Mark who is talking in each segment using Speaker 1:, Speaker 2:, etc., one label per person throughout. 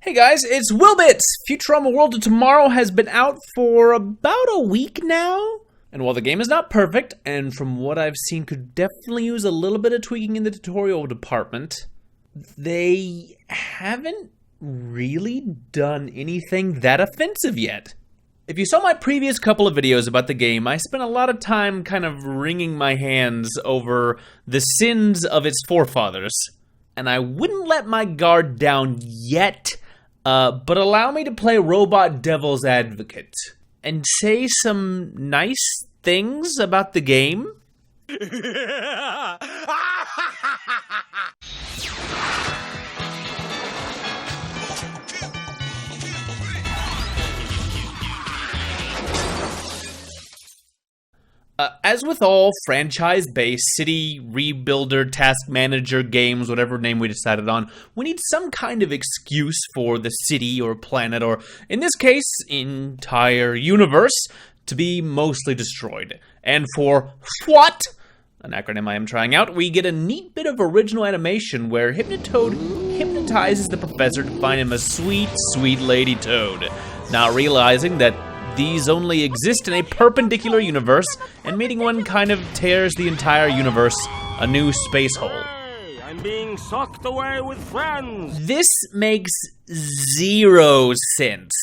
Speaker 1: Hey guys, it's WillBits! Futurama World of Tomorrow has been out for about a week now. And while the game is not perfect, and from what I've seen could definitely use a little bit of tweaking in the tutorial department, they haven't really done anything that offensive yet. If you saw my previous couple of videos about the game, I spent a lot of time kind of wringing my hands over the sins of its forefathers. And I wouldn't let my guard down yet, but allow me to play robot devil's advocate and say some nice things about the game. As with all franchise-based city rebuilder, task manager games, whatever name we decided on, we need some kind of excuse for the city or planet, or in this case, entire universe, to be mostly destroyed. And for FWOT, an acronym I am trying out, we get a neat bit of original animation where Hypnotoad hypnotizes the professor to find him a sweet, sweet lady toad, not realizing that these only exist in a perpendicular universe, and meeting one kind of tears the entire universe a new space hole.
Speaker 2: Hey, I'm being sucked away with friends!
Speaker 1: This makes zero sense.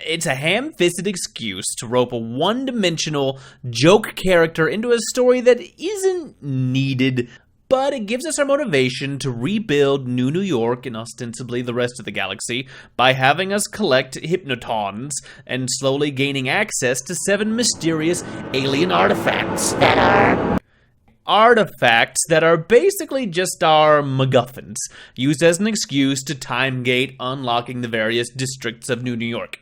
Speaker 1: It's a ham-fisted excuse to rope a one-dimensional joke character into a story that isn't needed, but it gives us our motivation to rebuild New York and ostensibly the rest of the galaxy by having us collect Hypnotons and slowly gaining access to 7 mysterious alien artifacts that are basically just our MacGuffins, used as an excuse to time-gate unlocking the various districts of New York.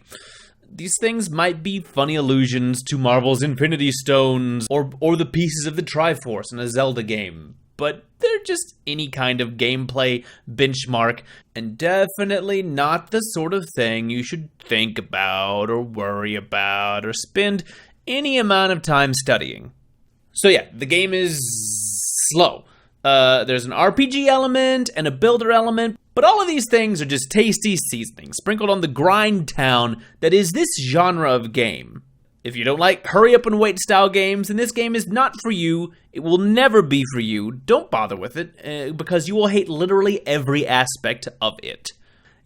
Speaker 1: These things might be funny allusions to Marvel's Infinity Stones or the pieces of the Triforce in a Zelda game, but they're just any kind of gameplay benchmark, and definitely not the sort of thing you should think about or worry about or spend any amount of time studying. So yeah, the game is slow. There's an RPG element and a builder element, but all of these things are just tasty seasoning sprinkled on the grind town that is this genre of game. If you don't like hurry up and wait style games, then this game is not for you. It will never be for you. Don't bother with it, because you will hate literally every aspect of it.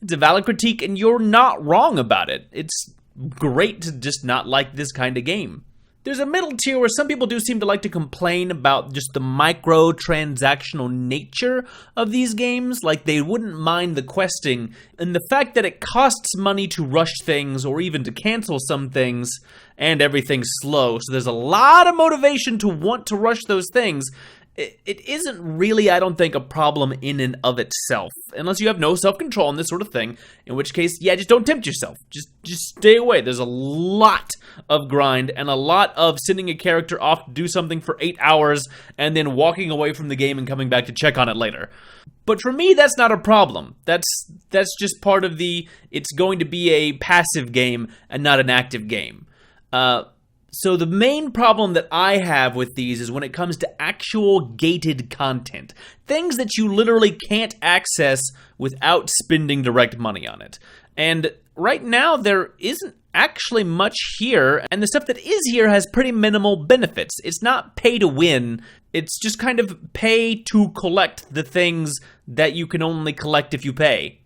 Speaker 1: It's a valid critique, and you're not wrong about it. It's great to just not like this kind of game. There's a middle tier where some people do seem to like to complain about just the microtransactional nature of these games, like they wouldn't mind the questing, and the fact that it costs money to rush things or even to cancel some things, and everything's slow, so there's a lot of motivation to want to rush those things. It isn't really, I don't think, a problem in and of itself, unless you have no self-control in this sort of thing, in which case, yeah, just don't tempt yourself. Just stay away. There's a lot of grind and a lot of sending a character off to do something for 8 hours and then walking away from the game and coming back to check on it later. But for me, that's not a problem. That's just part of it's going to be a passive game and not an active game. So the main problem that I have with these is when it comes to actual gated content. Things that you literally can't access without spending direct money on it. And right now, there isn't actually much here, and the stuff that is here has pretty minimal benefits. It's not pay to win, it's just kind of pay to collect the things that you can only collect if you pay.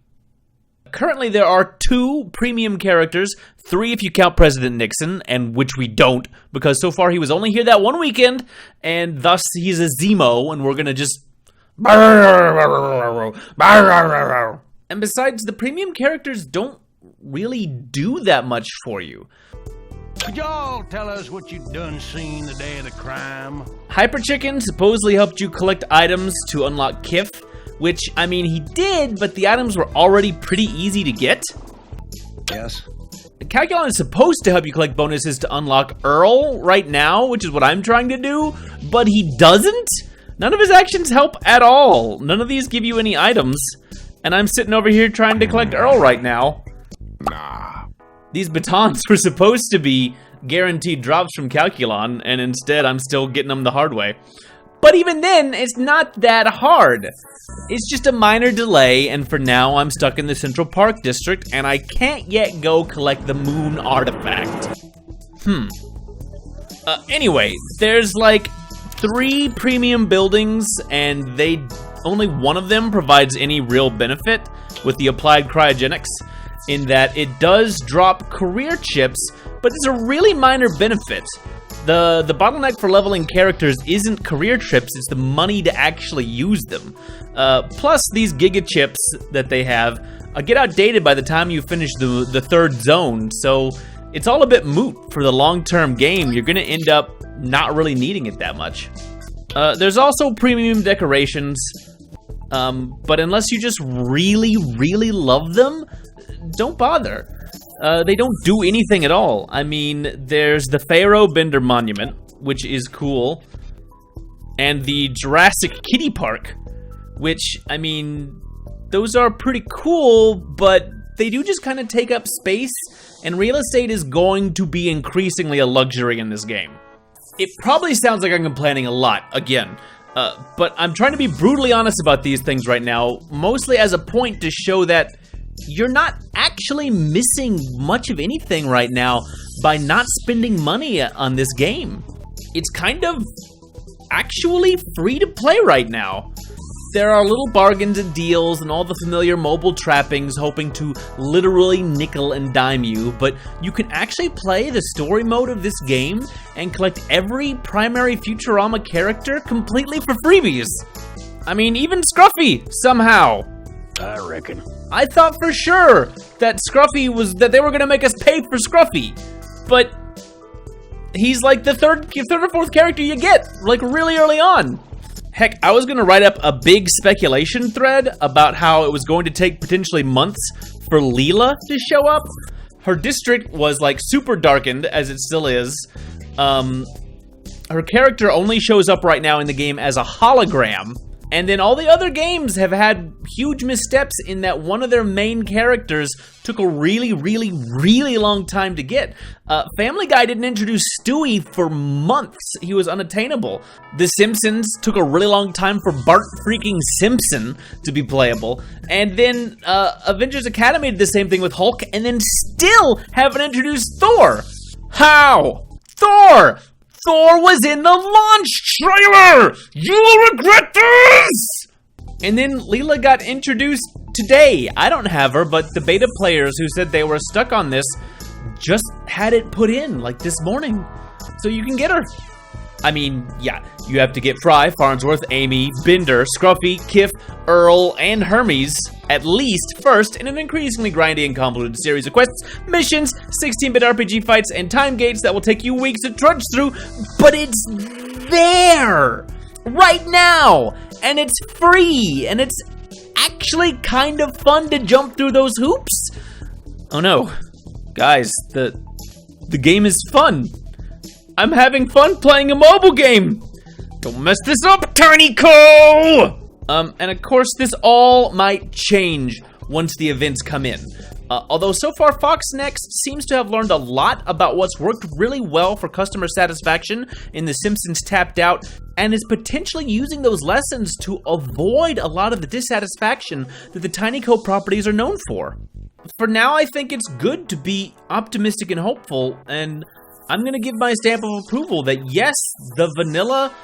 Speaker 1: Currently, there are 2 premium characters, 3 if you count President Nixon, and which we don't, because so far he was only here that one weekend, and thus he's a Zemo, and we're gonna just... And besides, the premium characters don't really do that much for you.
Speaker 2: Could y'all tell us what you done seen the day of the crime?
Speaker 1: Hyper Chicken supposedly helped you collect items to unlock Kif, which, I mean, he did, but the items were already pretty easy to get.
Speaker 2: Yes.
Speaker 1: Calculon is supposed to help you collect bonuses to unlock Earl right now, which is what I'm trying to do, but he doesn't? None of his actions help at all. None of these give you any items, and I'm sitting over here trying to collect Earl right now.
Speaker 2: Nah.
Speaker 1: These batons were supposed to be guaranteed drops from Calculon, and instead I'm still getting them the hard way. But even then, it's not that hard. It's just a minor delay, and for now, I'm stuck in the Central Park District, and I can't yet go collect the moon artifact. Anyway, there's like 3 premium buildings, and only one of them provides any real benefit with the applied cryogenics, in that it does drop career chips, but it's a really minor benefit. The bottleneck for leveling characters isn't career chips, it's the money to actually use them. Plus, these giga chips that they have get outdated by the time you finish the 3rd zone, so it's all a bit moot for the long-term game. You're gonna end up not really needing it that much. There's also premium decorations, but unless you just really, really love them, don't bother. They don't do anything at all. I mean, there's the Pharaoh Bender Monument, which is cool, and the Jurassic Kiddie Park, which, I mean, those are pretty cool, but they do just kind of take up space, and real estate is going to be increasingly a luxury in this game. It probably sounds like I'm complaining a lot, again, but I'm trying to be brutally honest about these things right now, mostly as a point to show that you're not actually missing much of anything right now by not spending money on this game. It's kind of actually free to play right now. There are little bargains and deals and all the familiar mobile trappings hoping to literally nickel and dime you, but you can actually play the story mode of this game and collect every primary Futurama character completely for freebies. I mean, even Scruffy, somehow.
Speaker 2: I reckon.
Speaker 1: I thought for sure that that they were gonna make us pay for Scruffy, but he's like the third or fourth character you get, like really early on. Heck, I was gonna write up a big speculation thread about how it was going to take potentially months for Leela to show up. Her district was like super darkened, as it still is. Her character only shows up right now in the game as a hologram. And then all the other games have had huge missteps in that one of their main characters took a really, really, really long time to get. Family Guy didn't introduce Stewie for months. He was unattainable. The Simpsons took a really long time for Bart freaking Simpson to be playable. And then Avengers Academy did the same thing with Hulk, and then still haven't introduced Thor. How? Thor was in the launch trailer! You will regret this! And then Leela got introduced today. I don't have her, but the beta players who said they were stuck on this just had it put in, like this morning. So you can get her. I mean, yeah, you have to get Fry, Farnsworth, Amy, Bender, Scruffy, Kiff, Earl, and Hermes at least first in an increasingly grindy and convoluted series of quests, missions, 16-bit RPG fights, and time gates that will take you weeks to trudge through, but it's there right now, and it's free, and it's actually kind of fun to jump through those hoops. Oh no, guys, the game is fun. I'm having fun playing a mobile game! Don't mess this up, Tiny Co! And of course, this all might change once the events come in. Although so far, Fox Next seems to have learned a lot about what's worked really well for customer satisfaction in The Simpsons Tapped Out, and is potentially using those lessons to avoid a lot of the dissatisfaction that the Tiny Co properties are known for. For now, I think it's good to be optimistic and hopeful, and I'm gonna give my stamp of approval that yes, the vanilla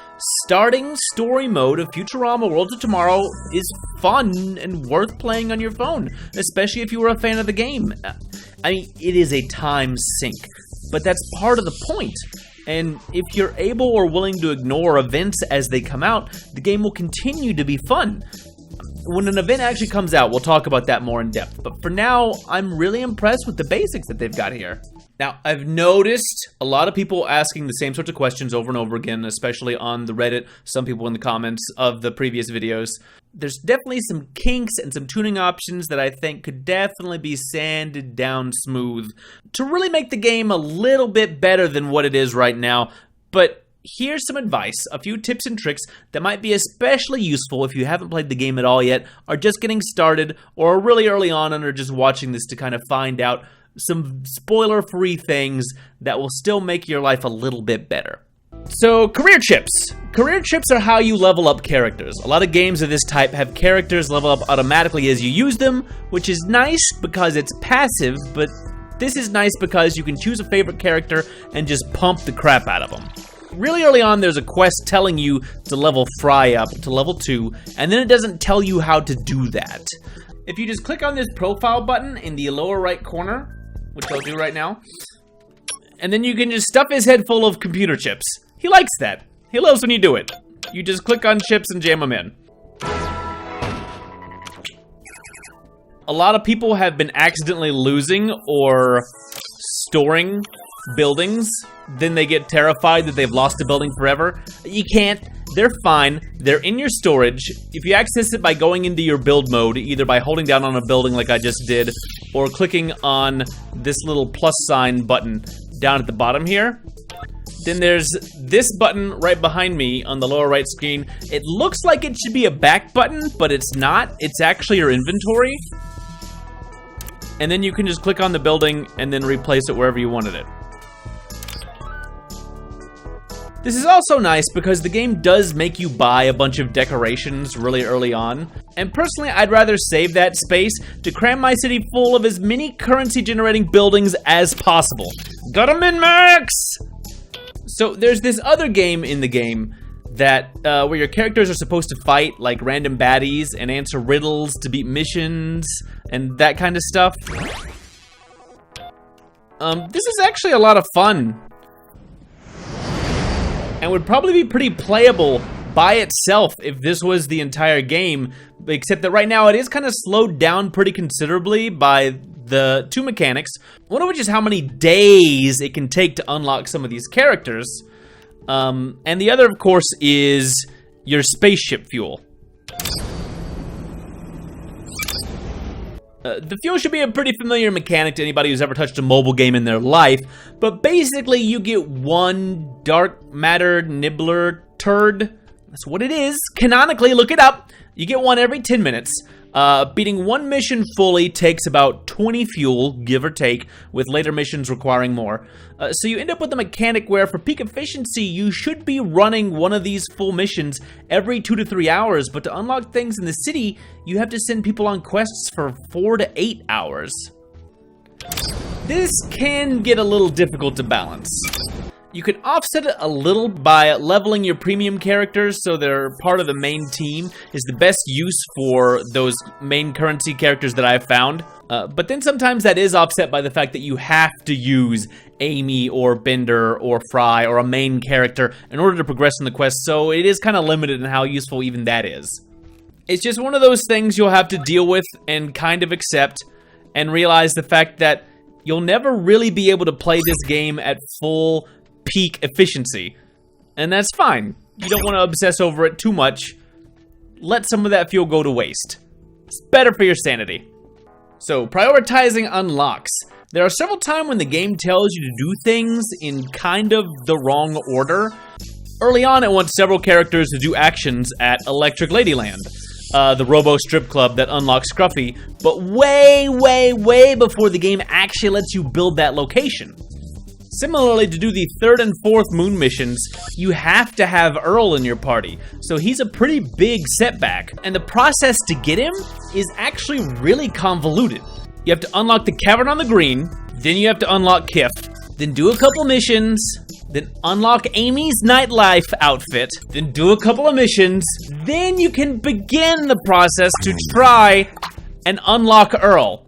Speaker 1: starting story mode of Futurama Worlds of Tomorrow is fun and worth playing on your phone, especially if you were a fan of the game. I mean, it is a time sink, but that's part of the point. And if you're able or willing to ignore events as they come out, the game will continue to be fun. When an event actually comes out, we'll talk about that more in depth. But for now, I'm really impressed with the basics that they've got here. Now, I've noticed a lot of people asking the same sorts of questions over and over again, especially on the Reddit, some people in the comments of the previous videos. There's definitely some kinks and some tuning options that I think could definitely be sanded down smooth to really make the game a little bit better than what it is right now. But here's some advice, a few tips and tricks that might be especially useful if you haven't played the game at all yet, are just getting started, or are really early on and are just watching this to kind of find out some spoiler-free things that will still make your life a little bit better. So, career chips. Career chips are how you level up characters. A lot of games of this type have characters level up automatically as you use them, which is nice because it's passive, but this is nice because you can choose a favorite character and just pump the crap out of them. Really early on, there's a quest telling you to level Fry up to level 2, and then it doesn't tell you how to do that. If you just click on this profile button in the lower right corner, which I'll do right now, and then you can just stuff his head full of computer chips. He likes that. He loves when you do it. You just click on chips and jam them in. A lot of people have been accidentally losing or storing buildings. Then they get terrified that they've lost a building forever. You can't. They're fine. They're in your storage. If you access it by going into your build mode, either by holding down on a building like I just did, or clicking on this little plus sign button down at the bottom here, then there's this button right behind me on the lower right screen. It looks like it should be a back button, but it's not. It's actually your inventory. And then you can just click on the building and then replace it wherever you wanted it. This is also nice because the game does make you buy a bunch of decorations really early on. And personally, I'd rather save that space to cram my city full of as many currency generating buildings as possible. Gotta min-max! So there's this other game in the game that where your characters are supposed to fight like random baddies and answer riddles to beat missions and that kind of stuff. This is actually a lot of fun and would probably be pretty playable by itself if this was the entire game, except that right now it is kind of slowed down pretty considerably by the two mechanics, one of which is how many days it can take to unlock some of these characters, and the other, of course, is your spaceship fuel. The fuel should be a pretty familiar mechanic to anybody who's ever touched a mobile game in their life, but basically you get one dark matter nibbler turd. That's what it is. Canonically, look it up. You get one every 10 minutes. Beating one mission fully takes about 20 fuel, give or take, with later missions requiring more. So you end up with a mechanic where, for peak efficiency, you should be running one of these full missions every 2 to 3 hours, but to unlock things in the city, you have to send people on quests for 4 to 8 hours. This can get a little difficult to balance. You can offset it a little by leveling your premium characters so they're part of the main team is the best use for those main currency characters that I've found. But then sometimes that is offset by the fact that you have to use Amy or Bender or Fry or a main character in order to progress in the quest, so it is kind of limited in how useful even that is. It's just one of those things you'll have to deal with and kind of accept and realize the fact that you'll never really be able to play this game at full peak efficiency, and that's fine. You don't want to obsess over it too much. Let some of that fuel go to waste. It's better for your sanity. So, prioritizing unlocks. There are several times when the game tells you to do things in kind of the wrong order. Early on, it wants several characters to do actions at Electric Ladyland, the Robo Strip Club that unlocks Scruffy, but way before the game actually lets you build that location. Similarly, to do the 3rd and 4th moon missions, you have to have Earl in your party, so he's a pretty big setback, and the process to get him is actually really convoluted. You have to unlock the Cavern on the Green, then you have to unlock Kif, then do a couple missions, then unlock Amy's nightlife outfit, then do a couple of missions, then you can begin the process to try and unlock Earl.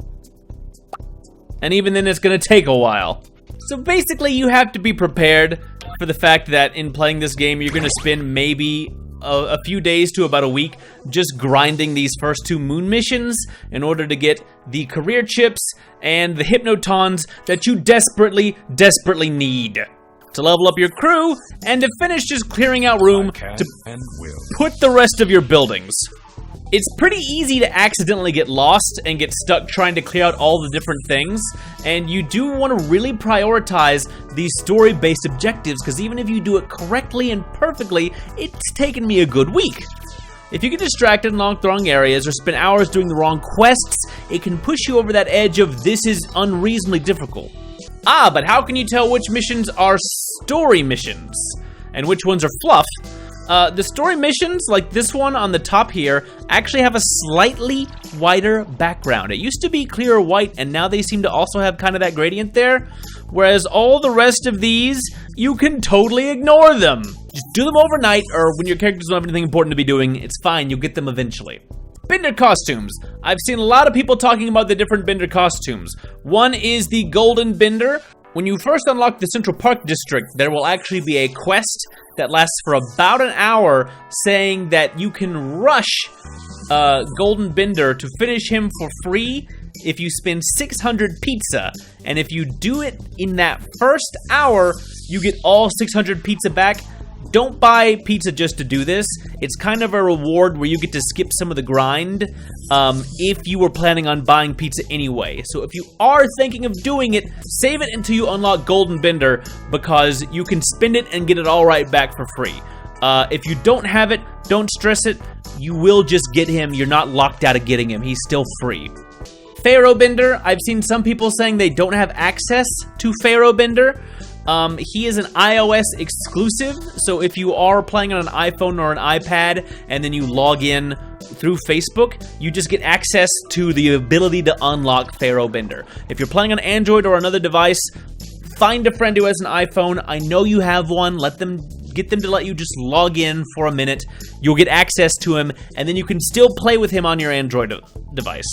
Speaker 1: And even then it's gonna take a while. So basically, you have to be prepared for the fact that in playing this game, you're going to spend maybe a few days to about a week just grinding these first 2 moon missions in order to get the career chips and the hypnotons that you desperately need to level up your crew and to finish just clearing out room to put the rest of your buildings. It's pretty easy to accidentally get lost and get stuck trying to clear out all the different things, and you do want to really prioritize these story-based objectives, because even if you do it correctly and perfectly, it's taken me a good week. If you get distracted and unlock the wrong areas or spend hours doing the wrong quests, it can push you over that edge of this is unreasonably difficult. But how can you tell which missions are story missions? and which ones are fluff. The story missions, like this one on the top here, actually have a slightly whiter background. It used to be clear white, and now they seem to also have kind of that gradient there. Whereas all the rest of these, you can totally ignore them. Just do them overnight, or when your characters don't have anything important to be doing, it's fine, you'll get them eventually. Bender costumes. I've seen a lot of people talking about the different Bender costumes. One is the Golden Bender. When you first unlock the Central Park District, there will actually be a quest that lasts for about an hour saying that you can rush Golden Bender to finish him for free if you spend 600 pizza. And if you do it in that first hour, you get all 600 pizza back. Don't buy pizza just to do this. It's kind of a reward where you get to skip some of the grind if you were planning on buying pizza anyway. So if you are thinking of doing it, save it until you unlock Golden Bender because you can spend it and get it all right back for free. If you don't have it, don't stress it. You will just get him. You're not locked out of getting him. He's still free. Pharaoh Bender. I've seen some people saying they don't have access to Pharaoh Bender. He is an iOS exclusive, so if you are playing on an iPhone or an iPad and then you log in through Facebook, you just get access to the ability to unlock Pharaoh Bender. If you're playing on Android or another device, find a friend who has an iPhone. I know you have one. Get them to let you just log in for a minute. You'll get access to him, and then you can still play with him on your Android device.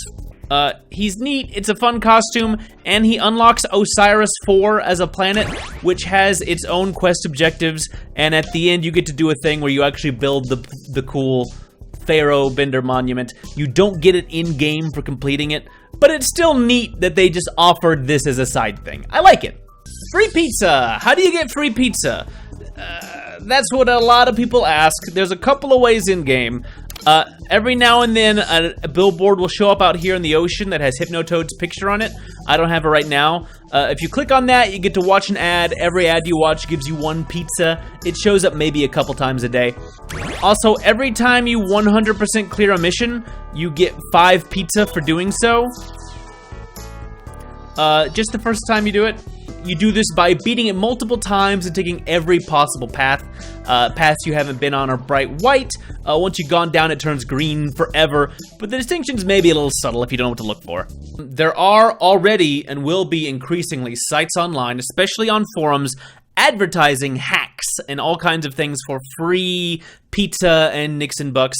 Speaker 1: He's neat, it's a fun costume, and he unlocks Osiris 4 as a planet, which has its own quest objectives, and at the end you get to do a thing where you actually build the cool Pharaoh Bender monument. You don't get it in-game for completing it, but it's still neat that they just offered this as a side thing. I like it. Free pizza! How do you get free pizza? That's what a lot of people ask. There's a couple of ways in-game. Every now and then, a billboard will show up out here in the ocean that has Hypnotoad's picture on it. I don't have it right now. If you click on that, you get to watch an ad. Every ad you watch gives you one pizza. It shows up maybe a couple times a day. Also, every time you 100% clear a mission, you get 5 pizza for doing so. Just the first time you do it. You do this by beating it multiple times and taking every possible path. Paths you haven't been on are bright white. Once you've gone down, it turns green forever. But the distinctions may be a little subtle if you don't know what to look for. There are already and will be increasingly sites online, especially on forums, advertising hacks and all kinds of things for free pizza and Nixon bucks.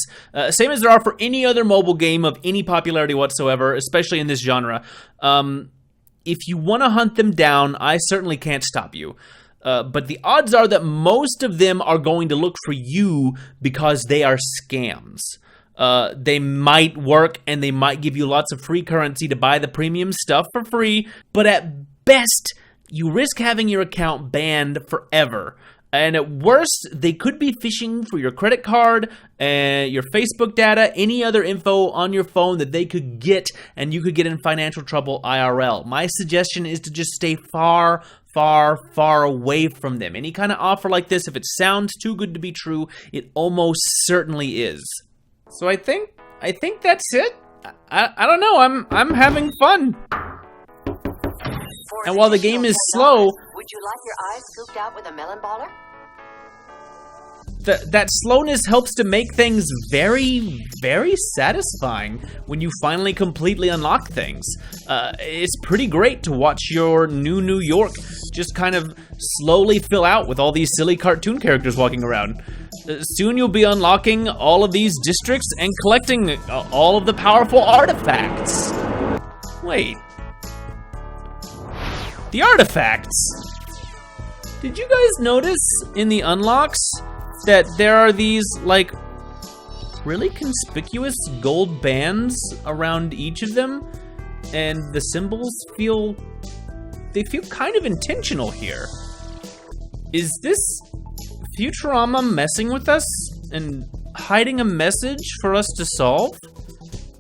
Speaker 1: Same as there are for any other mobile game of any popularity whatsoever, especially in this genre. If you want to hunt them down, I certainly can't stop you. But the odds are that most of them are going to look for you because they are scams. They might work and they might give you lots of free currency to buy the premium stuff for free, but at best, you risk having your account banned forever. And at worst, they could be phishing for your credit card, your Facebook data, any other info on your phone that they could get, and you could get in financial trouble IRL. My suggestion is to just stay far, far, far away from them. Any kind of offer like this, if it sounds too good to be true, it almost certainly is. So I think that's it. I don't know. I'm having fun. And while the game is slow,
Speaker 3: would you like your eyes scooped out with a melon baller?
Speaker 1: That slowness helps to make things very, very satisfying when you finally completely unlock things. It's pretty great to watch your New York just kind of slowly fill out with all these silly cartoon characters walking around. Soon you'll be unlocking all of these districts and collecting all of the powerful artifacts. Wait. The artifacts! Did you guys notice in the unlocks that there are these, like, really conspicuous gold bands around each of them? And the symbols feel kind of intentional here. Is this Futurama messing with us and hiding a message for us to solve?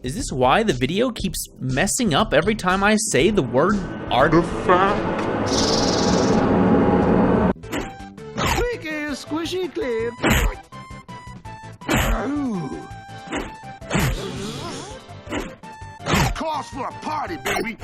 Speaker 1: Is this why the video keeps messing up every time I say the word artifact?
Speaker 2: Quick and squishy clip. Calls for a party, baby.